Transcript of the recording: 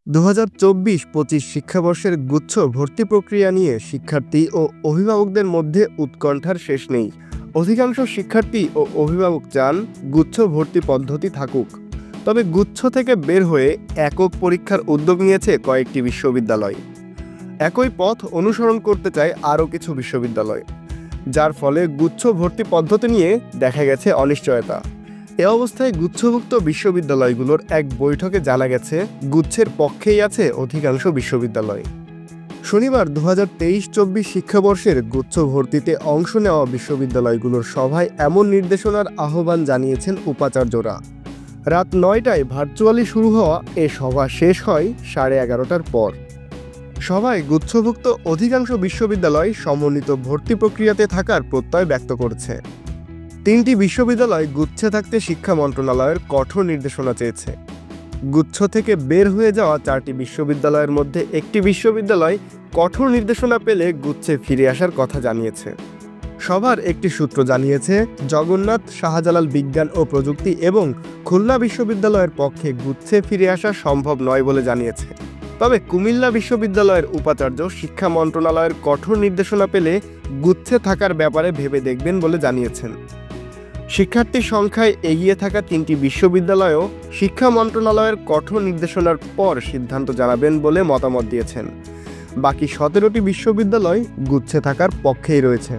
2024-25 শিক্ষাবর্ষের গুচ্ছ ভর্তি প্রক্রিয়া নিয়ে শিক্ষার্থী ও অভিভাবকদের মধ্যে উৎকণ্ঠার শেষ নেই। অধিকাংশ শিক্ষার্থী ও অভিভাবক চান গুচ্ছ ভর্তি পদ্ধতি থাকুক। তবে গুচ্ছ থেকে বের হয়ে একক পরীক্ষার উদ্যোগ নিয়েছে কয়েকটি বিশ্ববিদ্যালয়। একই পথ অনুসরণ করতে চায় আরও কিছু বিশ্ববিদ্যালয়, যার ফলে গুচ্ছ ভর্তি পদ্ধতি নিয়ে দেখা গেছে অনিশ্চয়তা। এ অবস্থায় গুচ্ছভুক্ত বিশ্ববিদ্যালয়গুলোর এক বৈঠকে জানা গেছে গুচ্ছের পক্ষেই আছে অধিকাংশ বিশ্ববিদ্যালয়। শনিবার 2023-24 শিক্ষাবর্ষের গুচ্ছ ভর্তিতে অংশ নেওয়া বিশ্ববিদ্যালয়গুলোর সভায় এমন নির্দেশনার আহ্বান জানিয়েছেন উপাচার্যরা। রাত 9টায় ভার্চুয়ালি শুরু হওয়া এ সভা শেষ হয় 11:30টার পর। সভায় গুচ্ছভুক্ত অধিকাংশ বিশ্ববিদ্যালয় সমন্বিত ভর্তি প্রক্রিয়াতে থাকার প্রত্যয় ব্যক্ত করেছে। 3টি বিশ্ববিদ্যালয় গুচ্ছে থাকতে শিক্ষা মন্ত্রণালয়ের কঠোর নির্দেশনা চেয়েছে। গুচ্ছ থেকে বের হয়ে যাওয়া 4টি বিশ্ববিদ্যালয়ের মধ্যে একটি বিশ্ববিদ্যালয় কঠোর নির্দেশনা পেলে গুচ্ছে ফিরে আসার কথা জানিয়েছে। সভার একটি সূত্র জানিয়েছে, জগন্নাথ, শাহজালাল বিজ্ঞান ও প্রযুক্তি এবং খুলনা বিশ্ববিদ্যালয়ের পক্ষে গুচ্ছে ফিরে আসা সম্ভব নয় বলে জানিয়েছে। তবে কুমিল্লা বিশ্ববিদ্যালয়ের উপাচার্য শিক্ষা মন্ত্রণালয়ের কঠোর নির্দেশনা পেলে গুচ্ছে থাকার ব্যাপারে ভেবে দেখবেন বলে জানিয়েছেন। শিক্ষার্থীর সংখ্যায় এগিয়ে থাকা 3টি বিশ্ববিদ্যালয়ও শিক্ষা মন্ত্রণালয়ের কঠোর নির্দেশনার পর সিদ্ধান্ত জানাবেন বলে মতামত দিয়েছেন। বাকি 17টি বিশ্ববিদ্যালয় গুচ্ছে থাকার পক্ষেই রয়েছে।